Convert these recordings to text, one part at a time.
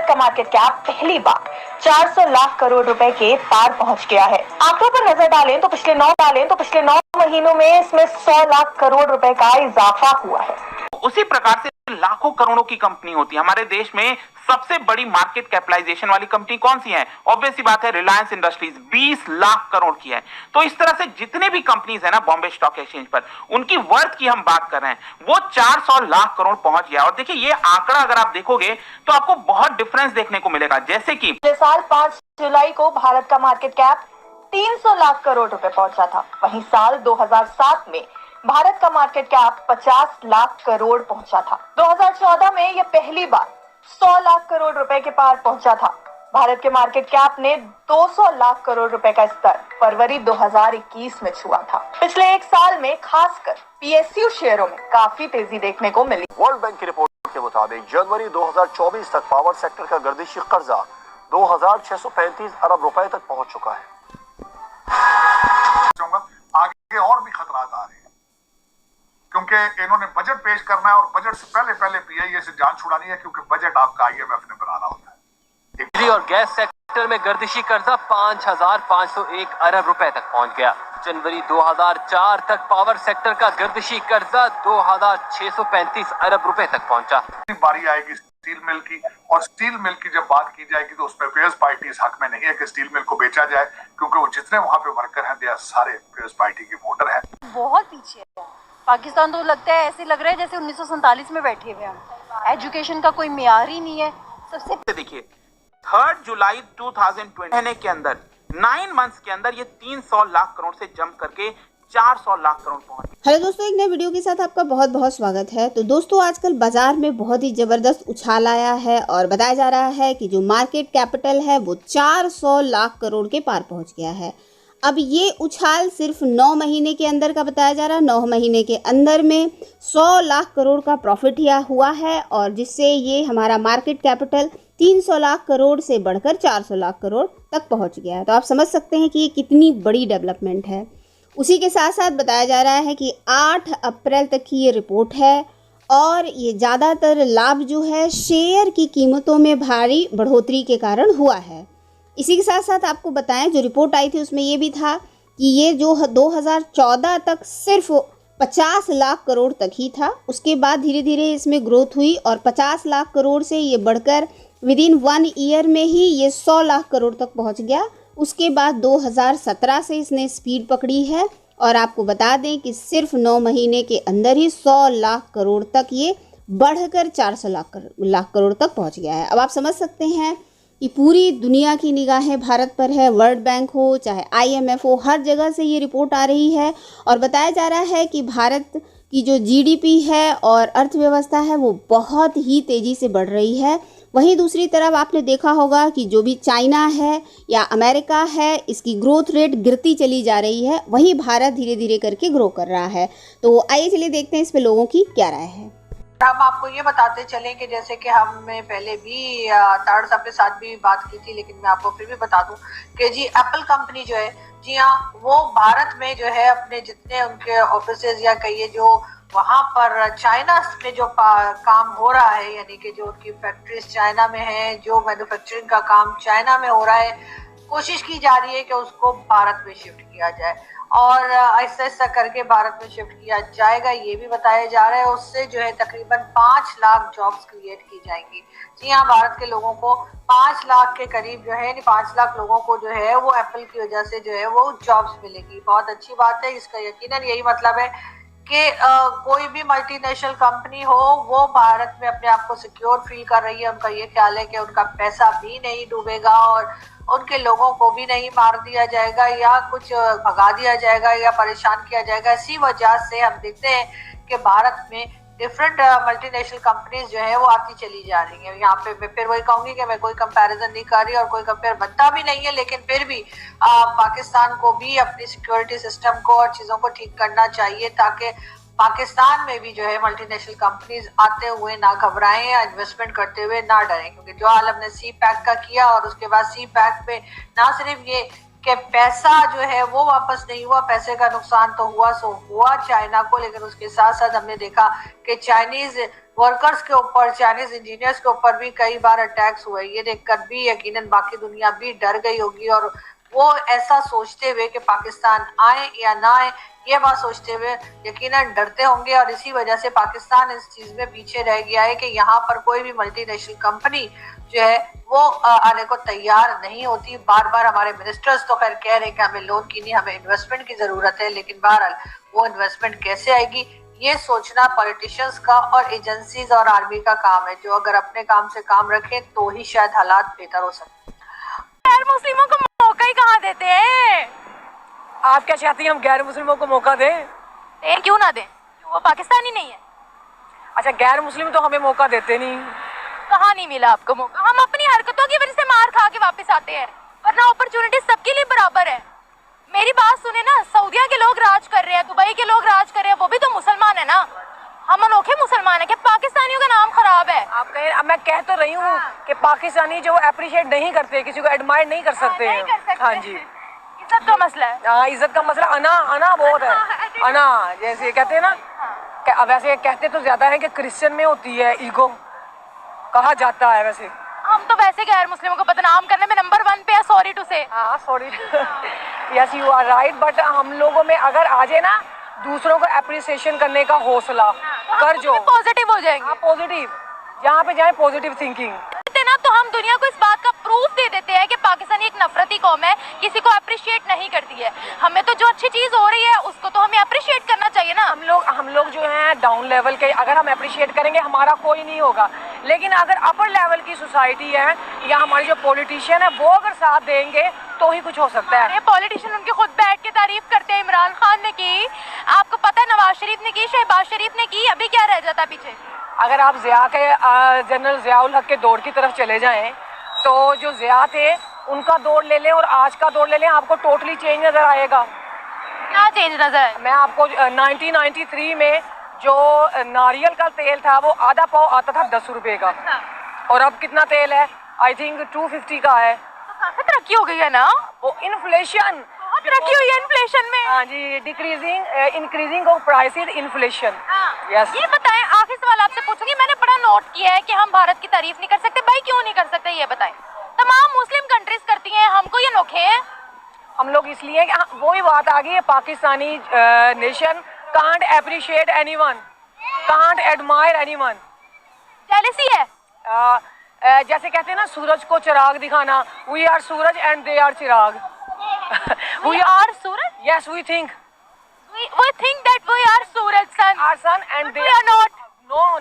भारत का market cap पहली बार 400 लाख करोड़ रुपए के पार पहुंच गया है। आंकड़ों पर नजर डालें तो पिछले 9 महीनों में इसमें 100 लाख करोड़ रुपए का इजाफा हुआ है। उसी प्रकार से लाखों करोड़ों की कंपनी होती है। हमारे देश में सबसे बड़ी मार्केट कैपिटलाइजेशन वाली कंपनी कौन सी है? ऑब्वियस सी बात है, रिलायंस इंडस्ट्रीज 20 लाख करोड़ की है। तो इस तरह से जितने भी कंपनीज है ना बॉम्बे स्टॉक एक्सचेंज पर, उनकी वर्थ की हम बात कर रहे हैं, वो 400 लाख करोड़ पहुंच गया। और देखिए, ये आंकड़ा अगर आप देखोगे तो आपको बहुत डिफरेंस देखने को मिलेगा। जैसे कि पिछले साल 5 जुलाई को भारत का मार्केट कैप 300 लाख करोड़ रुपए पहुंचा था। वहीं साल 2007 में भारत का मार्केट कैप 50 लाख करोड़ पहुंचा था। 2014 में यह पहली बार 100 लाख करोड़ रुपए के पार पहुंचा था। भारत के मार्केट कैप ने 200 लाख करोड़ रुपए का स्तर फरवरी 2021 में छुआ था। पिछले एक साल में खासकर पीएसयू शेयरों में काफी तेजी देखने को मिली। वर्ल्ड बैंक की रिपोर्ट के मुताबिक जनवरी 2024 तक पावर सेक्टर का गर्दिशी कर्जा 2635 अरब रुपए तक पहुंच चुका है। आगे और भी खतरात आ रहे हैं, क्योंकि इन्होंने बजट पेश करना है और बजट से पहले पीआईए से जान छुड़ानी है, क्योंकि बजट आपका आईएमएफ ने बनाना होता है। बिजली और गैस सेक्टर में गर्दिशी कर्जा 5501 अरब रुपए तक पहुंच गया। जनवरी 2004 तक पावर सेक्टर का गर्दिशी कर्जा 2635 अरब रुपए तक पहुंचा। बारी आएगी स्टील मिल की, और स्टील मिल की जब बात की जाएगी तो उसमें पीएस पार्टी इस हक में नहीं है कि स्टील मिल को बेचा जाए, क्योंकि वो जितने वहां पे वर्कर हैं दे सारे पीएस पार्टी के वोटर हैं। बहुत पीछे है पाकिस्तान, तो लगता है ऐसे लग रहा है जैसे 1947 में बैठे हुए हैं। एजुकेशन का कोई मियार ही नहीं है। सबसे देखिए, 3 जुलाई 2020 के अंदर 9 मंथ्स के अंदर ये 300 लाख करोड़ से जंप करके 400 लाख करोड़ पहुंच। हेलो दोस्तों, एक नए वीडियो के साथ आपका बहुत बहुत स्वागत है। तो दोस्तों, आजकल बाजार में बहुत ही ज़बरदस्त उछाल आया है और बताया जा रहा है कि जो मार्केट कैपिटल है वो 400 लाख करोड़ के पार पहुंच गया है। अब ये उछाल सिर्फ 9 महीने के अंदर का बताया जा रहा है। 9 महीने के अंदर में 100 लाख करोड़ का प्रॉफिट हुआ है, और जिससे ये हमारा मार्केट कैपिटल 300 लाख करोड़ से बढ़कर 400 लाख करोड़ तक पहुंच गया है। तो आप समझ सकते हैं कि ये कितनी बड़ी डेवलपमेंट है। उसी के साथ साथ बताया जा रहा है कि 8 अप्रैल तक की ये रिपोर्ट है, और ये ज़्यादातर लाभ जो है शेयर की कीमतों में भारी बढ़ोतरी के कारण हुआ है। इसी के साथ साथ आपको बताएं, जो रिपोर्ट आई थी उसमें ये भी था कि ये जो 2014 तक सिर्फ 50 लाख करोड़ तक ही था। उसके बाद धीरे धीरे इसमें ग्रोथ हुई और 50 लाख करोड़ से ये बढ़कर विदिन 1 ईयर में ही ये 100 लाख करोड़ तक पहुंच गया। उसके बाद 2017 से इसने स्पीड पकड़ी है, और आपको बता दें कि सिर्फ 9 महीने के अंदर ही 100 लाख करोड़ तक ये बढ़कर 400 लाख करोड़ तक पहुंच गया है। अब आप समझ सकते हैं कि पूरी दुनिया की निगाहें भारत पर है। वर्ल्ड बैंक हो चाहे आईएमएफ हो, हर जगह से ये रिपोर्ट आ रही है और बताया जा रहा है कि भारत की जो जीडीपी है और अर्थव्यवस्था है वो बहुत ही तेज़ी से बढ़ रही है। वहीं दूसरी तरफ आपने देखा होगा कि जो भी चाइना है या अमेरिका है, इसकी ग्रोथ रेट गिरती चली जा रही है। वहीं भारत धीरे धीरे करके ग्रो कर रहा है। तो आइए चलिए देखते हैं इस पे लोगों की क्या राय है। हम आपको ये बताते चले कि जैसे कि हमने पहले भी ताड़ साहब के साथ भी बात की थी, लेकिन मैं आपको फिर भी बता दूं कि जी एप्पल कंपनी जो है, जी हाँ, वो भारत में जो है अपने जितने उनके ऑफिसेज या कहिए जो वहाँ पर चाइना में जो काम हो रहा है, यानी कि जो उनकी फैक्ट्रीज चाइना में है, जो मैन्युफैक्चरिंग का काम चाइना में हो रहा है, कोशिश की जा रही है कि उसको भारत में शिफ्ट किया जाए, और ऐसा ऐसा करके भारत में शिफ्ट किया जाएगा, ये भी बताया जा रहा है। उससे जो है तकरीबन 5 लाख जॉब्स क्रिएट की जाएंगी। जी हाँ, भारत के लोगों को 5 लाख के करीब जो है, 5 लाख लोगों को जो है वो एप्पल की वजह से जो है वो जॉब्स मिलेगी। बहुत अच्छी बात है। इसका यकीनन यही मतलब है कि कोई भी मल्टीनेशनल कंपनी हो वो भारत में अपने आप को सिक्योर फील कर रही है। उनका ये ख्याल है कि उनका पैसा भी नहीं डूबेगा और उनके लोगों को भी नहीं मार दिया जाएगा या कुछ भगा दिया जाएगा या परेशान किया जाएगा। इसी वजह से हम देखते हैं कि भारत में डिफरेंट मल्टीनेशनल कंपनीज जो है वो आती चली जा रही हैं। यहाँ पे मैं फिर वही कहूंगी कि मैं कोई कंपैरिजन नहीं कर रही और कोई कंपेयर बनता भी नहीं है, लेकिन फिर भी पाकिस्तान को भी अपनी सिक्योरिटी सिस्टम को और चीज़ों को ठीक करना चाहिए, ताकि पाकिस्तान में भी जो है मल्टीनेशनल कंपनीज आते हुए ना घबराएं या इन्वेस्टमेंट करते हुए ना डरें। क्योंकि जो हाल हमने सी पैक का किया और उसके बाद सी पैक पे ना सिर्फ ये कि पैसा जो है वो वापस नहीं हुआ, पैसे का नुकसान तो हुआ सो हुआ चाइना को, लेकिन उसके साथ साथ हमने देखा कि चाइनीज वर्कर्स के ऊपर, चाइनीज इंजीनियर्स के ऊपर भी कई बार अटैक्स हुए। ये देखकर भी यकीनन बाकी दुनिया भी डर गई होगी और वो ऐसा सोचते हुए कि पाकिस्तान आए या ना आए, ये बात सोचते हुए यकीनन डरते होंगे। और इसी वजह से पाकिस्तान इस चीज में पीछे रह गया है कि यहाँ पर कोई भी मल्टीनेशनल कंपनी जो है वो आने को तैयार नहीं होती। बार बार हमारे मिनिस्टर्स तो खैर कह रहे हैं कि हमें लोन की नहीं, हमें इन्वेस्टमेंट की जरूरत है, लेकिन बहरहाल वो इन्वेस्टमेंट कैसे आएगी ये सोचना पॉलिटिशियंस का और एजेंसीज और आर्मी का काम है, जो अगर अपने काम से काम रखें तो ही शायद हालात बेहतर हो सकते हैं। गैर मुस्लिमों को मौका ही कहाँ देते हैं? आप क्या चाहती हैं हम गैर मुस्लिमों को मौका दें? क्यों ना दें? वो पाकिस्तानी नहीं है। अच्छा, गैर मुस्लिम तो हमें मौका देते नहीं। कहाँ नहीं मिला आपको मौका? हम अपनी हरकतों की वजह से मार खा के वापस आते हैं, वरना अपॉर्चुनिटी सबके लिए बराबर है। मेरी बात सुने ना, सऊदिया के लोग राज कर रहे हैं, दुबई के लोग राज कर रहे हैं, वो भी तो मुसलमान है ना। हम अनोखे मुसलमान है कि पाकिस्तानियों का नाम खराब है? आप कह, मैं कह तो रही हूँ कि पाकिस्तानी जो अप्रिशिएट नहीं करते, किसी को एडमायर नहीं कर सकते नहीं कर सकते। हाँ जी, इज्जत का मसला है। हाँ, इज्जत का मसला। अना बहुत है। अना जैसे कहते हैं ना, वैसे कहते तो ज्यादा है कि क्रिश्चियन में होती है ईगो, कहा जाता है। वैसे हम तो वैसे गैर मुस्लिमों को बदनाम करने में नंबर 1 पे है, सॉरी टू से। हाँ, sorry, yes you are right. But हम लोगों में अगर आ जाए ना दूसरों को अप्रिसिएशन करने का हौसला, कर जो पॉजिटिव हो जाएंगे। हाँ, पॉजिटिव, जहाँ पे जाए पॉजिटिव थिंकिंग ना, तो हम दुनिया को इस बात का प्रूफ दे देते हैं कि पाकिस्तानी एक नफरती कौम है, किसी को अप्रिशिएट नहीं करती है। हमें तो जो अच्छी चीज हो रही है उसको तो हमें अप्रिशिएट करना चाहिए ना। हम लोग जो हैं डाउन लेवल के, अगर हम अप्रिशिएट करेंगे हमारा कोई नहीं होगा, लेकिन अगर अपर लेवल की सोसाइटी है या हमारे जो पॉलिटिशियन है वो अगर साथ देंगे तो ही कुछ हो सकता है। पॉलिटिशियन उनके खुद बैठ के तारीफ करते हैं। इमरान खान ने की, आपको पता है, नवाज शरीफ ने की, शहबाज शरीफ ने की, अभी क्या रह जाता पीछे? अगर आप जनरल ज़ियाउल हक के दौर की तरफ चले जाएं तो जो ज़िया थे उनका दौर ले लें और आज का दौर ले लें, आपको टोटली चेंज नजर आएगा। क्या चेंज नजर आए? मैं आपको 1993 में जो नारियल का तेल था वो आधा पाव आता था 10 रुपए का, और अब कितना तेल है? आई थिंक 250 का है। तो काफी तरक्की हो गई है ना। वो इन्फ्लेशन, तरक्की हुई है इन्फ्लेशन में। हाँ जी, decreasing increasing of prices, inflation. Yes. ये बताएं, आखिरी सवाल आपसे पूछूंगी, मैंने बड़ा नोट किया है कि हम भारत की तारीफ नहीं कर सकते। भाई क्यों नहीं कर सकते ये बताएं? तमाम मुस्लिम कंट्रीज करती हैं, हमको ये नोखे हैं। हम लोग इसलिए, वही बात आ गई है, Pakistani nation can't appreciate anyone, can't admire anyone. Jealousy है। जैसे कहते हैं ना सूरज को चिराग दिखाना, we are suraj and they are chirag. We are suraj? Yes, we think. We think that we are suraj, sun. Our sun and they We are not.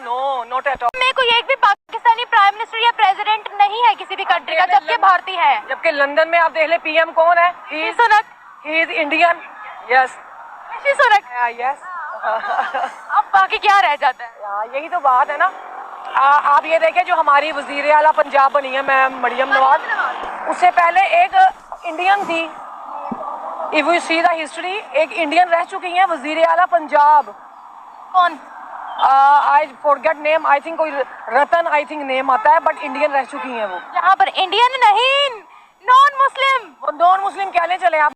No, not at all. में कोई एक भी पाकिस्तानी प्राइम मिनिस्टर या प्रेसिडेंट नहीं है किसी भी कंट्री का, जबकि भारतीय है। जबकि लंदन में आप देख ले पीएम कौन है? Rishi Sunak. He is Indian. Yes. Rishi Sunak. Yes. अब बाकी क्या रह जाता है? यही तो बात है ना। आप ये देखें, जो हमारी वजीर आला पंजाब बनी है मैम मरियम नवाज, उससे पहले एक इंडियन थी। If you see the history, एक इंडियन रह चुकी हैं वजीर आला पंजाब। कौन? I forget name, I think कोई रतन आई थिंक नेम आता है, बट इंडियन रह चुकी हैं वो। यहाँ पर इंडियन नहीं, नॉन मुस्लिम। वो नॉन मुस्लिम कहने चले आप।